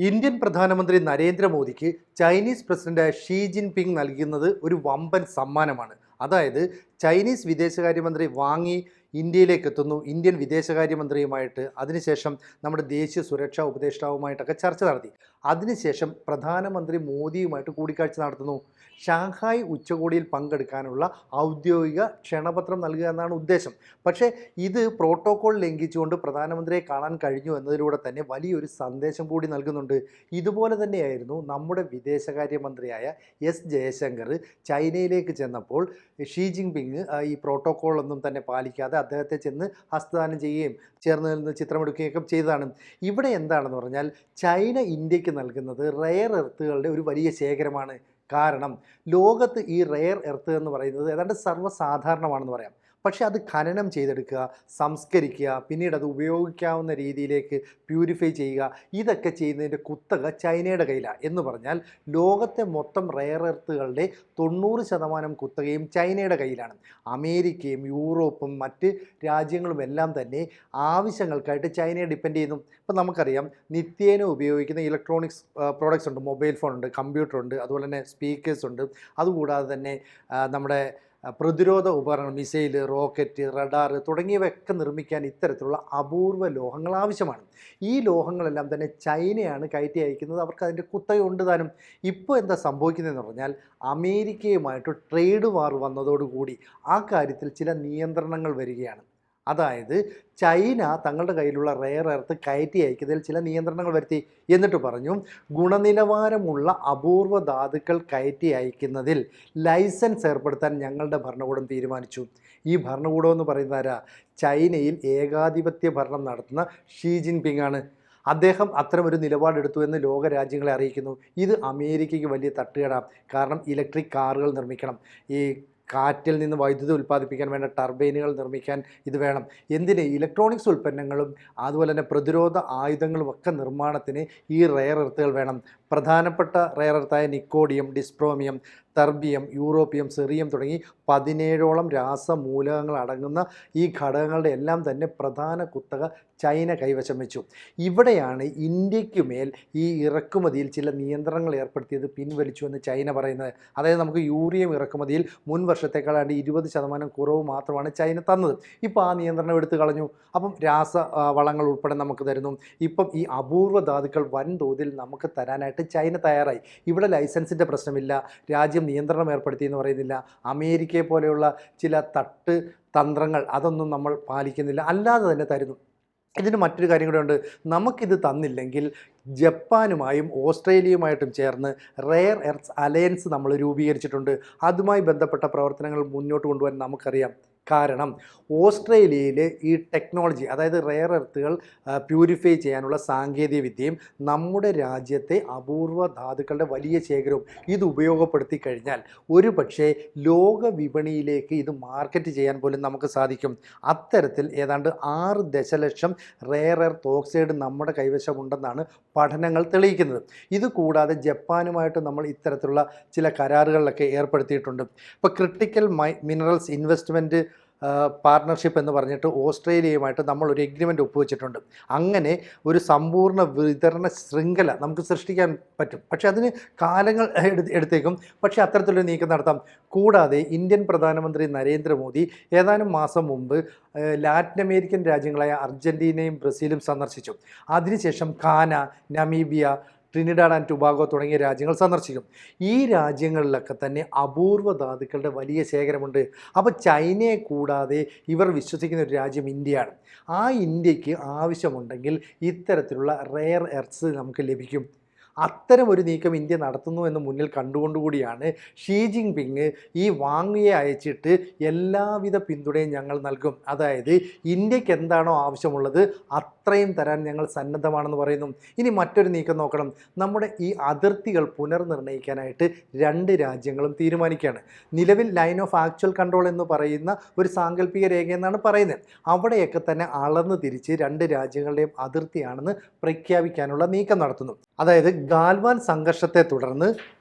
Indian പ്രധാനമന്ത്രി നരേന്ദ്രമോദിക്ക് Chinese president Xi Jinping നൽകുന്നത് ഒരു വമ്പൻ സമ്മാനമാണ്. അതായത് ചൈനീസ് വിദേശകാര്യമന്ത്രി വാങ് യി ഇന്ത്യയിലേക്ക് എത്തുന്നു. ഇന്ത്യൻ വിദേശകാര്യമന്ത്രിയുമായിട്ട് അതിനുശേഷം നമ്മുടെ ദേശീയ സുരക്ഷാ ഉപദേഷ്ടാവുമായിട്ടൊക്കെ ചർച്ച നടത്തി. അതിനുശേഷം പ്രധാനമന്ത്രി മോദിയുമായിട്ട് കൂടിക്കാഴ്ച നടത്തുന്നു. ഷാങ്ഹായ് ഉച്ചകോടിയിൽ പങ്കെടുക്കാനുള്ള ഔദ്യോഗിക ക്ഷണപത്രം നൽകുക എന്നാണ് ഉദ്ദേശം. പക്ഷേ ഇത് പ്രോട്ടോകോൾ ലംഘിച്ചുകൊണ്ട് പ്രധാനമന്ത്രിയെ കാണാൻ കഴിഞ്ഞു എന്നതിലൂടെ തന്നെ വലിയൊരു സന്ദേശം കൂടി നൽകുന്നുണ്ട്. ഇതുപോലെ തന്നെയായിരുന്നു നമ്മുടെ വിദേശകാര്യമന്ത്രിയായ എസ് ജയശങ്കർ ചൈനയിലേക്ക് ചെന്നപ്പോൾ ഷീ ജിൻപിങ് ഈ പ്രോട്ടോകോളൊന്നും തന്നെ പാലിക്കാതെ അദ്ദേഹത്തെ ചെന്ന് ഹസ്തദാനം ചെയ്യുകയും ചേർന്ന് നിന്ന് ചിത്രമെടുക്കുകയൊക്കെ ചെയ്തതാണ്. ഇവിടെ എന്താണെന്ന് പറഞ്ഞാൽ ചൈന ഇന്ത്യക്ക് നൽകുന്നത് റെയർ എർത്തുകളുടെ ഒരു വലിയ ശേഖരമാണ്. കാരണം ലോകത്ത് ഈ റെയർ എർത്ത് എന്ന് പറയുന്നത് ഏതാണ്ട് സർവ്വസാധാരണമാണെന്ന് പറയാം. പക്ഷേ അത് ഖനനം ചെയ്തെടുക്കുക, സംസ്കരിക്കുക, പിന്നീട് അത് ഉപയോഗിക്കാവുന്ന രീതിയിലേക്ക് പ്യൂരിഫൈ ചെയ്യുക, ഇതൊക്കെ ചെയ്യുന്നതിൻ്റെ കുത്തക ചൈനയുടെ കയ്യിലാണ്. എന്ന് പറഞ്ഞാൽ ലോകത്തെ മൊത്തം റെയർ എർത്തുകളുടെ 90% കുത്തകയും ചൈനയുടെ കയ്യിലാണ്. അമേരിക്കയും യൂറോപ്പും മറ്റ് രാജ്യങ്ങളുമെല്ലാം തന്നെ ആവശ്യങ്ങൾക്കായിട്ട് ചൈനയെ ഡിപ്പെൻഡ് ചെയ്യുന്നു. ഇപ്പം നമുക്കറിയാം, നിത്യേന ഉപയോഗിക്കുന്ന ഇലക്ട്രോണിക്സ് പ്രോഡക്റ്റ്സ് ഉണ്ട്. മൊബൈൽ ഫോണുണ്ട്, കമ്പ്യൂട്ടറുണ്ട്, അതുപോലെ തന്നെ സ്പീക്കേഴ്സ് ഉണ്ട്. അതുകൂടാതെ തന്നെ നമ്മുടെ പ്രതിരോധ ഉപകരണങ്ങൾ, മിസൈൽ, റോക്കറ്റ്, റഡാർ തുടങ്ങിയവയൊക്കെ നിർമ്മിക്കാൻ ഇത്തരത്തിലുള്ള അപൂർവ ലോഹങ്ങൾ ആവശ്യമാണ്. ഈ ലോഹങ്ങളെല്ലാം തന്നെ ചൈനയാണ് കയറ്റി അയക്കുന്നത്. അവർക്ക് അതിൻ്റെ കുത്തക ഉണ്ട് താനും. ഇപ്പോൾ എന്താ സംഭവിക്കുന്നതെന്ന് പറഞ്ഞാൽ അമേരിക്കയുമായിട്ട് ട്രേഡ് വാർ വന്നതോടുകൂടി ആ കാര്യത്തിൽ ചില നിയന്ത്രണങ്ങൾ വരികയാണ്. അതായത് ചൈന തങ്ങളുടെ കയ്യിലുള്ള റെയർ എർത്ത് കയറ്റി അയക്കുന്നതിൽ ചില നിയന്ത്രണങ്ങൾ വരുത്തി. എന്നിട്ട് പറഞ്ഞു, ഗുണനിലവാരമുള്ള അപൂർവ ധാതുക്കൾ കയറ്റി അയക്കുന്നതിൽ ലൈസൻസ് ഏർപ്പെടുത്താൻ ഞങ്ങളുടെ ഭരണകൂടം തീരുമാനിച്ചു. ഈ ഭരണകൂടം എന്ന് പറയുന്നത് ആരാ? ചൈനയിൽ ഏകാധിപത്യ ഭരണം നടത്തുന്ന ഷീ ജിൻപിങ് ആണ്. അദ്ദേഹം അത്തരമൊരു നിലപാടെടുത്തു എന്ന് ലോകരാജ്യങ്ങളെ അറിയിക്കുന്നു. ഇത് അമേരിക്കയ്ക്ക് വലിയ തട്ടുകേടാണ്. കാരണം ഇലക്ട്രിക് കാറുകൾ നിർമ്മിക്കണം, ഈ കാറ്റിൽ നിന്ന് വൈദ്യുതി ഉൽപ്പാദിപ്പിക്കാൻ വേണ്ട ടർബൈനുകൾ നിർമ്മിക്കാൻ ഇത് വേണം. എന്തിന്? ഇലക്ട്രോണിക്സ് ഉൽപ്പന്നങ്ങളും അതുപോലെ തന്നെ പ്രതിരോധ ആയുധങ്ങളും ഒക്കെ നിർമ്മാണത്തിന് ഈ റെയർ എർത്തുകൾ വേണം. പ്രധാനപ്പെട്ട റെയർ എർത്തായ നിക്കോഡിയം, ഡിസ്പ്രോമിയം, തെർബിയം, യൂറോപ്പിയം, സെറിയം തുടങ്ങി 17ഓളം രാസമൂലകങ്ങൾ അടങ്ങുന്ന ഈ ഘടകങ്ങളുടെ എല്ലാം തന്നെ പ്രധാന കുത്തക ചൈന കൈവശം വെച്ചു. ഇവിടെയാണ് ഇന്ത്യക്ക് മേൽ ഈ ഇറക്കുമതിയിൽ ചില നിയന്ത്രണങ്ങൾ ഏർപ്പെടുത്തിയത് പിൻവലിച്ചു എന്ന് ചൈന പറയുന്നത്. അതായത് നമുക്ക് യൂറിയം ഇറക്കുമതിയിൽ മുൻ വർഷത്തേക്കാളാണ്ട് 20% കുറവ് മാത്രമാണ് ചൈന തന്നത്. ഇപ്പോൾ ആ നിയന്ത്രണം എടുത്തു കളഞ്ഞു. അപ്പം വളങ്ങൾ ഉൾപ്പെടെ നമുക്ക് തരുന്നു. ഇപ്പം ഈ അപൂർവ ധാതുക്കൾ വൻതോതിൽ നമുക്ക് തരാനായിട്ട് ചൈന തയ്യാറായി. ഇവിടെ ലൈസൻസിൻ്റെ പ്രശ്നമില്ല, രാജ്യം നിയന്ത്രണം ഏർപ്പെടുത്തി എന്ന് പറയുന്നില്ല. അമേരിക്കയെ പോലെയുള്ള ചില തന്ത്രങ്ങൾ അതൊന്നും നമ്മൾ പാലിക്കുന്നില്ല, അല്ലാതെ തന്നെ തരുന്നു. ഇതിന് മറ്റൊരു കാര്യം കൂടെ ഉണ്ട്. നമുക്കിത് തന്നില്ലെങ്കിൽ ജപ്പാനുമായും ഓസ്ട്രേലിയയുമായിട്ടും ചേർന്ന് റെയർ എർത്ത്സ് അലയൻസ് നമ്മൾ രൂപീകരിച്ചിട്ടുണ്ട്. അതുമായി ബന്ധപ്പെട്ട പ്രവർത്തനങ്ങൾ മുന്നോട്ട് കൊണ്ടുപോകാൻ നമുക്കറിയാം. കാരണം ഓസ്ട്രേലിയയിൽ ഈ ടെക്നോളജി, അതായത് റെയർ എർത്തുകൾ പ്യൂരിഫൈ ചെയ്യാനുള്ള സാങ്കേതിക വിദ്യയും നമ്മുടെ രാജ്യത്തെ അപൂർവ ധാതുക്കളുടെ വലിയ ശേഖരവും ഇത് ഉപയോഗപ്പെടുത്തി കഴിഞ്ഞാൽ ഒരു പക്ഷേ ലോക വിപണിയിലേക്ക് ഇത് മാർക്കറ്റ് ചെയ്യാൻ പോലും നമുക്ക് സാധിക്കും. അത്തരത്തിൽ ഏതാണ്ട് 6 ദശലക്ഷം റെയർ എർത്ത് ഓക്സൈഡ് നമ്മുടെ കൈവശമുണ്ടെന്നാണ് പഠനങ്ങൾ തെളിയിക്കുന്നത്. ഇതുകൂടാതെ ജപ്പാനുമായിട്ട് നമ്മൾ ഇത്തരത്തിലുള്ള ചില കരാറുകളിലൊക്കെ ഏർപ്പെടുത്തിയിട്ടുണ്ട്. ഇപ്പോൾ ക്രിട്ടിക്കൽ മിനറൽസ് ഇൻവെസ്റ്റ്മെൻറ്റ് പാർട്ണർഷിപ്പ് എന്ന് പറഞ്ഞിട്ട് ഓസ്ട്രേലിയയുമായിട്ട് നമ്മൾ ഒരു എഗ്രിമെൻ്റ് ഒപ്പുവെച്ചിട്ടുണ്ട്. അങ്ങനെ ഒരു സമ്പൂർണ്ണ വിതരണ ശൃംഖല നമുക്ക് സൃഷ്ടിക്കാൻ പറ്റും. പക്ഷേ അതിന് കാലങ്ങൾ എടുത്തേക്കും. പക്ഷേ അത്തരത്തിലൊരു നീക്കം നടത്താം. കൂടാതെ ഇന്ത്യൻ പ്രധാനമന്ത്രി നരേന്ദ്രമോദി ഏതാനും മാസം മുമ്പ് ലാറ്റിൻ അമേരിക്കൻ രാജ്യങ്ങളായ അർജൻറ്റീനയും ബ്രസീലും സന്ദർശിച്ചു. അതിനുശേഷം Ghana, Namibia, Trinidad and Tobago തുടങ്ങിയ രാജ്യങ്ങൾ സന്ദർശിക്കും. ഈ രാജ്യങ്ങളിലൊക്കെ തന്നെ അപൂർവ ധാതുക്കളുടെ വലിയ ശേഖരമുണ്ട്. അപ്പോൾ ചൈനയെ കൂടാതെ ഇവർ വിശ്വസിക്കുന്ന ഒരു രാജ്യം ഇന്ത്യയാണ്. ആ ഇന്ത്യക്ക് ആവശ്യമുണ്ടെങ്കിൽ ഇത്തരത്തിലുള്ള റെയർ എർത്ത്സ് നമുക്ക് ലഭിക്കും. അത്തരമൊരു നീക്കം ഇന്ത്യ നടത്തുന്നു എന്ന് മുന്നിൽ കണ്ടുകൊണ്ടുകൂടിയാണ് ഷീ ജിൻപിങ് ഈ വാങ് യിയെ അയച്ചിട്ട് എല്ലാവിധ പിന്തുണയും ഞങ്ങൾ നൽകും, അതായത് ഇന്ത്യക്ക് എന്താണോ ആവശ്യമുള്ളത് അത്രയും തരാൻ ഞങ്ങൾ സന്നദ്ധമാണെന്ന് പറയുന്നു. ഇനി മറ്റൊരു നീക്കം നോക്കണം. നമ്മുടെ ഈ അതിർത്തികൾ പുനർനിർണ്ണയിക്കാനായിട്ട് 2 രാജ്യങ്ങളും തീരുമാനിക്കുകയാണ്. നിലവിൽ ലൈൻ ഓഫ് ആക്ച്വൽ കൺട്രോൾ എന്ന് പറയുന്ന ഒരു സാങ്കല്പിക രേഖ എന്നാണ് പറയുന്നത്. അവിടെയൊക്കെ തന്നെ അളന്ന് തിരിച്ച് 2 രാജ്യങ്ങളുടെയും അതിർത്തിയാണെന്ന് പ്രഖ്യാപിക്കാനുള്ള നീക്കം നടത്തുന്നു. അതായത് ഗാൽവാൻ സംഘർഷത്തെ തുടർന്ന്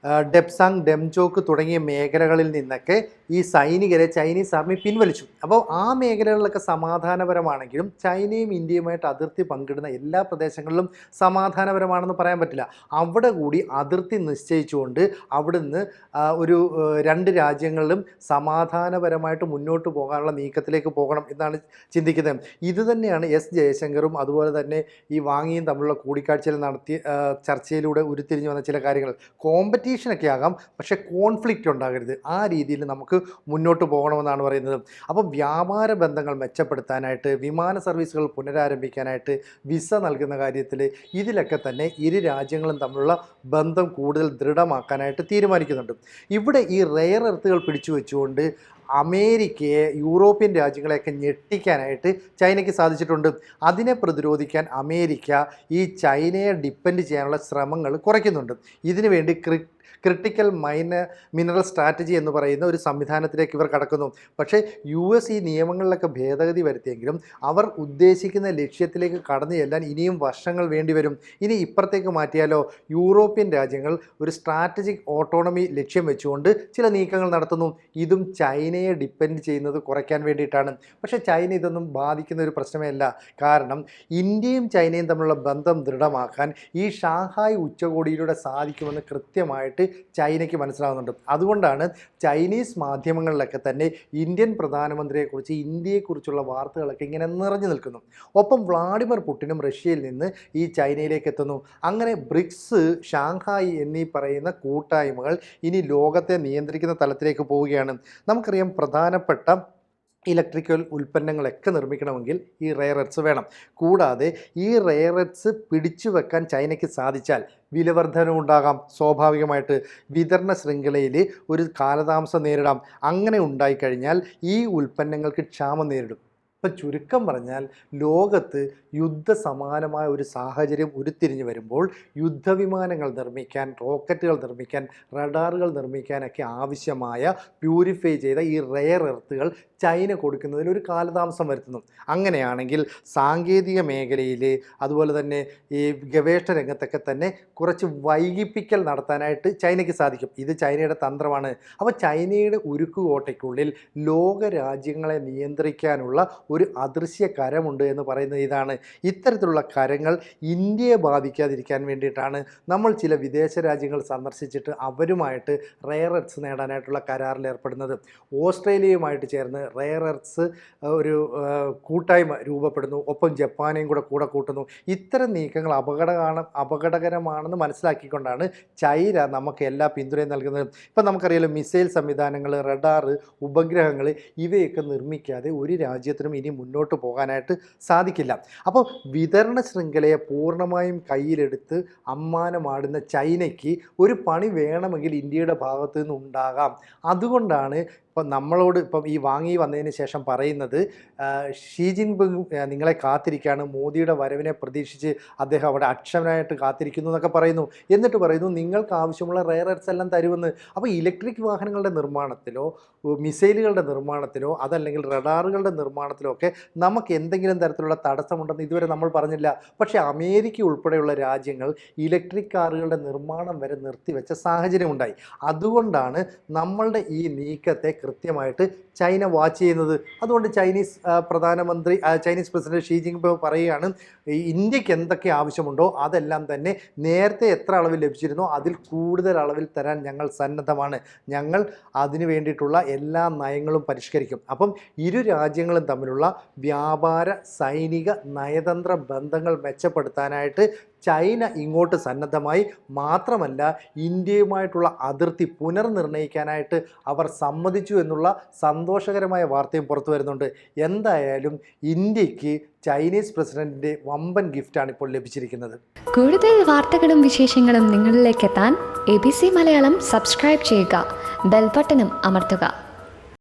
ഡെപ്സാങ്, ഡെംചോക്ക് തുടങ്ങിയ മേഖലകളിൽ നിന്നൊക്കെ ഈ സൈനികരെ ചൈനീസ് ആർമി പിൻവലിച്ചു. അപ്പോൾ ആ മേഖലകളിലൊക്കെ സമാധാനപരമാണെങ്കിലും ചൈനയും ഇന്ത്യയുമായിട്ട് അതിർത്തി പങ്കിടുന്ന എല്ലാ പ്രദേശങ്ങളിലും സമാധാനപരമാണെന്ന് പറയാൻ പറ്റില്ല. അവിടെ കൂടി അതിർത്തി നിശ്ചയിച്ചുകൊണ്ട് അവിടുന്ന് ഒരു രണ്ട് രാജ്യങ്ങളിലും സമാധാനപരമായിട്ട് മുന്നോട്ട് പോകാനുള്ള നീക്കത്തിലേക്ക് പോകണം എന്നാണ് ചിന്തിക്കുന്നത്. ഇത് തന്നെയാണ് എസ് ജയശങ്കറും അതുപോലെ തന്നെ ഈ വാങ്ങിയും തമ്മിലുള്ള കൂടിക്കാഴ്ചയിൽ നടത്തിയ ചർച്ചയിലൂടെ ഉരുത്തിരിഞ്ഞു വന്ന ചില കാര്യങ്ങൾ. കോമ്പറ്റീഷനൊക്കെ ആകാം, പക്ഷേ കോൺഫ്ലിക്റ്റ് ഉണ്ടാകരുത്. ആ രീതിയിൽ നമുക്ക് മുന്നോട്ട് പോകണമെന്നാണ് പറയുന്നത്. അപ്പോൾ വ്യാപാര ബന്ധങ്ങൾ മെച്ചപ്പെടുത്താനായിട്ട്, വിമാന സർവീസുകൾ പുനരാരംഭിക്കാനായിട്ട്, വിസ നൽകുന്ന കാര്യത്തിൽ ഇതിലൊക്കെ തന്നെ ഇരു രാജ്യങ്ങളും തമ്മിലുള്ള ബന്ധം കൂടുതൽ ദൃഢമാക്കാനായിട്ട് തീരുമാനിക്കുന്നുണ്ട്. ഇവിടെ ഈ റെയർ എർത്തുകൾ പിടിച്ചു വെച്ചുകൊണ്ട് അമേരിക്കയെ, യൂറോപ്യൻ രാജ്യങ്ങളെയൊക്കെ ഞെട്ടിക്കാനായിട്ട് ചൈനയ്ക്ക് സാധിച്ചിട്ടുണ്ട്. അതിനെ പ്രതിരോധിക്കാൻ അമേരിക്ക ഈ ചൈനയെ ഡിപ്പെൻഡ് ചെയ്യാനുള്ള ശ്രമങ്ങൾ കുറയ്ക്കുന്നുണ്ട്. ഇതിനു വേണ്ടി ക്രിട്ടിക്കൽ മിനറൽ സ്ട്രാറ്റജി എന്ന് പറയുന്ന ഒരു സംവിധാനത്തിലേക്ക് ഇവർ കടക്കുന്നു. പക്ഷേ US ഈ നിയമങ്ങളിലൊക്കെ ഭേദഗതി വരുത്തിയെങ്കിലും അവർ ഉദ്ദേശിക്കുന്ന ലക്ഷ്യത്തിലേക്ക് കടന്നു ചെല്ലാൻ ഇനിയും വർഷങ്ങൾ വേണ്ടിവരും. ഇനി ഇപ്പുറത്തേക്ക് മാറ്റിയാലോ, യൂറോപ്യൻ രാജ്യങ്ങൾ ഒരു സ്ട്രാറ്റജിക് ഓട്ടോണമി ലക്ഷ്യം വെച്ചുകൊണ്ട് ചില നീക്കങ്ങൾ നടത്തുന്നു. ഇതും ചൈനയെ ഡിപ്പെൻഡ് ചെയ്യുന്നത് കുറയ്ക്കാൻ വേണ്ടിയിട്ടാണ്. പക്ഷേ ചൈന ഇതൊന്നും ബാധിക്കുന്ന ഒരു പ്രശ്നമേ അല്ല. കാരണം ഇന്ത്യയും ചൈനയും തമ്മിലുള്ള ബന്ധം ദൃഢമാക്കാൻ ഈ ഷാങ്ഹായ് ഉച്ചകോടിയിലൂടെ സാധിക്കുമെന്ന് കൃത്യമായിട്ട് ചൈനയ്ക്ക് മനസ്സിലാകുന്നുണ്ട്. അതുകൊണ്ടാണ് ചൈനീസ് മാധ്യമങ്ങളിലൊക്കെ തന്നെ ഇന്ത്യൻ പ്രധാനമന്ത്രിയെക്കുറിച്ച്, ഇന്ത്യയെക്കുറിച്ചുള്ള വാർത്തകളൊക്കെ ഇങ്ങനെ നിറഞ്ഞു നിൽക്കുന്നു. ഒപ്പം വ്ളാഡിമിർ പുടിനും റഷ്യയിൽ നിന്ന് ഈ ചൈനയിലേക്ക് എത്തുന്നു. അങ്ങനെ ബ്രിക്സ്, ഷാങ്ഹായ് എന്നീ പറയുന്ന കൂട്ടായ്മകൾ ഇനി ലോകത്തെ നിയന്ത്രിക്കുന്ന തലത്തിലേക്ക് പോവുകയാണ്. നമുക്കറിയാം, പ്രധാനപ്പെട്ട ഇലക്ട്രിക്കൽ ഉൽപ്പന്നങ്ങളൊക്കെ നിർമ്മിക്കണമെങ്കിൽ ഈ റെയർ എർത്ത് വേണം. കൂടാതെ ഈ റെയർ എർത്ത് പിടിച്ചു വെക്കാൻ ചൈനയ്ക്ക് സാധിച്ചാൽ വിലവർധനവും ഉണ്ടാകാം. സ്വാഭാവികമായിട്ട് വിതരണ ശൃംഖലയിൽ ഒരു കാലതാമസം നേരിടാം. അങ്ങനെ ഉണ്ടായിക്കഴിഞ്ഞാൽ ഈ ഉൽപ്പന്നങ്ങൾക്ക് ക്ഷാമം നേരിടും. ഇപ്പം ചുരുക്കം പറഞ്ഞാൽ, ലോകത്ത് യുദ്ധസമാനമായ ഒരു സാഹചര്യം ഉരുത്തിരിഞ്ഞു വരുമ്പോൾ യുദ്ധവിമാനങ്ങൾ നിർമ്മിക്കാൻ, റോക്കറ്റുകൾ നിർമ്മിക്കാൻ, റഡാറുകൾ നിർമ്മിക്കാനൊക്കെ ആവശ്യമായ പ്യൂരിഫൈ ചെയ്ത ഈ റെയർ എർത്തുകൾ ചൈന കൊടുക്കുന്നതിൽ ഒരു കാലതാമസം വരുത്തുന്നു. അങ്ങനെയാണെങ്കിൽ സാങ്കേതിക മേഖലയിൽ, അതുപോലെ തന്നെ ഈ ഗവേഷണ രംഗത്തൊക്കെ തന്നെ കുറച്ച് വൈകിപ്പിക്കൽ നടത്താനായിട്ട് ചൈനയ്ക്ക് സാധിക്കും. ഇത് ചൈനയുടെ തന്ത്രമാണ്. അപ്പോൾ ചൈനയുടെ ഉരുക്കുകോട്ടയ്ക്കുള്ളിൽ ലോക രാജ്യങ്ങളെ നിയന്ത്രിക്കാനുള്ള ഒരു അദൃശ്യ കരമുണ്ട് എന്ന് പറയുന്നത് ഇതാണ്. ഇത്തരത്തിലുള്ള കരങ്ങൾ ഇന്ത്യയെ ബാധിക്കാതിരിക്കാൻ വേണ്ടിയിട്ടാണ് നമ്മൾ ചില വിദേശ രാജ്യങ്ങൾ സന്ദർശിച്ചിട്ട് അവരുമായിട്ട് റെയർ എർത്ത് നേടാനായിട്ടുള്ള കരാറിൽ ഏർപ്പെടുന്നത്. ഓസ്ട്രേലിയയുമായിട്ട് ചേർന്ന് റെയർ എർത്ത് ഒരു കൂട്ടായ്മ രൂപപ്പെടുന്നു. ഒപ്പം ജപ്പാനെയും കൂടെ കൂട്ടുന്നു. ഇത്തരം നീക്കങ്ങൾ അപകടകരമാണെന്ന് മനസ്സിലാക്കിക്കൊണ്ടാണ് ചൈന നമുക്ക് എല്ലാ പിന്തുണയും നൽകുന്നത്. ഇപ്പം നമുക്കറിയാലോ, മിസൈൽ സംവിധാനങ്ങൾ, റഡാർ, ഉപഗ്രഹങ്ങൾ ഇവയൊക്കെ നിർമ്മിക്കാതെ ഒരു രാജ്യത്തിനും ഇനി മുന്നോട്ട് പോകാനായിട്ട് സാധിക്കില്ല. അപ്പോൾ വിതരണ ശൃംഖലയെ പൂർണ്ണമായും കയ്യിലെടുത്ത് അമ്മാനമാടുന്ന ചൈനയ്ക്ക് ഒരു പണി വേണമെങ്കിൽ ഇന്ത്യയുടെ ഭാഗത്തു നിന്നുണ്ടാകാം. അതുകൊണ്ടാണ് ഇപ്പം നമ്മളോട് ഈ വാങ്ങി വന്നതിന് ശേഷം പറയുന്നത്, ഷീ ജിൻപിങ് നിങ്ങളെ കാത്തിരിക്കുകയാണ്, മോദിയുടെ വരവിനെ പ്രതീക്ഷിച്ച് അദ്ദേഹം അവിടെ അക്ഷമനായിട്ട് കാത്തിരിക്കുന്നു എന്നൊക്കെ പറയുന്നു. എന്നിട്ട് പറയുന്നു, നിങ്ങൾക്ക് ആവശ്യമുള്ള റെയർ എർത്ത് എല്ലാം തരുമെന്ന്. അപ്പോൾ ഇലക്ട്രിക് വാഹനങ്ങളുടെ നിർമ്മാണത്തിലോ, മിസൈലുകളുടെ നിർമ്മാണത്തിലോ, അതല്ലെങ്കിൽ റഡാറുകളുടെ നിർമ്മാണത്തിലോ ഒക്കെ നമുക്ക് എന്തെങ്കിലും തരത്തിലുള്ള തടസ്സമുണ്ടെന്ന് ഇതുവരെ നമ്മൾ പറഞ്ഞില്ല. പക്ഷേ അമേരിക്ക ഉൾപ്പെടെയുള്ള രാജ്യങ്ങൾ ഇലക്ട്രിക് കാറുകളുടെ നിർമ്മാണം വരെ നിർത്തിവെച്ച സാഹചര്യമുണ്ടായി. അതുകൊണ്ടാണ് നമ്മളുടെ ഈ നീക്കത്തെ കൃത്യമായിട്ട് ചൈന വാച്ച് ചെയ്യുന്നത്. അതുകൊണ്ട് ചൈനീസ് പ്രസിഡന്റ് ഷീ ജിൻപിങ് പറയുകയാണ്, ഇന്ത്യക്ക് എന്തൊക്കെ ആവശ്യമുണ്ടോ അതെല്ലാം തന്നെ നേരത്തെ എത്ര അളവിൽ ലഭിച്ചിരുന്നോ അതിൽ കൂടുതൽ അളവിൽ തരാൻ ഞങ്ങൾ സന്നദ്ധമാണ്. ഞങ്ങൾ അതിനു വേണ്ടിയിട്ടുള്ള എല്ലാ നയങ്ങളും പരിഷ്കരിക്കും. അപ്പം ഇരു രാജ്യങ്ങളും തമ്മിലുള്ള വ്യാപാര, സൈനിക, നയതന്ത്ര ബന്ധങ്ങൾ മെച്ചപ്പെടുത്താനായിട്ട് ചൈന ഇങ്ങോട്ട് സന്നദ്ധമായി. മാത്രമല്ല, ഇന്ത്യയുമായിട്ടുള്ള അതിർത്തി പുനർനിർണ്ണയിക്കാനായിട്ട് അവർ സമ്മതിച്ചു എന്നുള്ള സന്തോഷകരമായ വാർത്തയും പുറത്തു വരുന്നുണ്ട്. എന്തായാലും ഇന്ത്യക്ക് ചൈനീസ് പ്രസിഡന്റിന്റെ വമ്പൻ ഗിഫ്റ്റാണ് ഇപ്പോൾ ലഭിച്ചിരിക്കുന്നത്. കൂടുതൽ വാർത്തകളും വിശേഷങ്ങളും നിങ്ങളിലേക്ക് എത്താൻ ABC മലയാളം സബ്സ്ക്രൈബ് ചെയ്യുക, ബെൽ ബട്ടണും അമർത്തുക.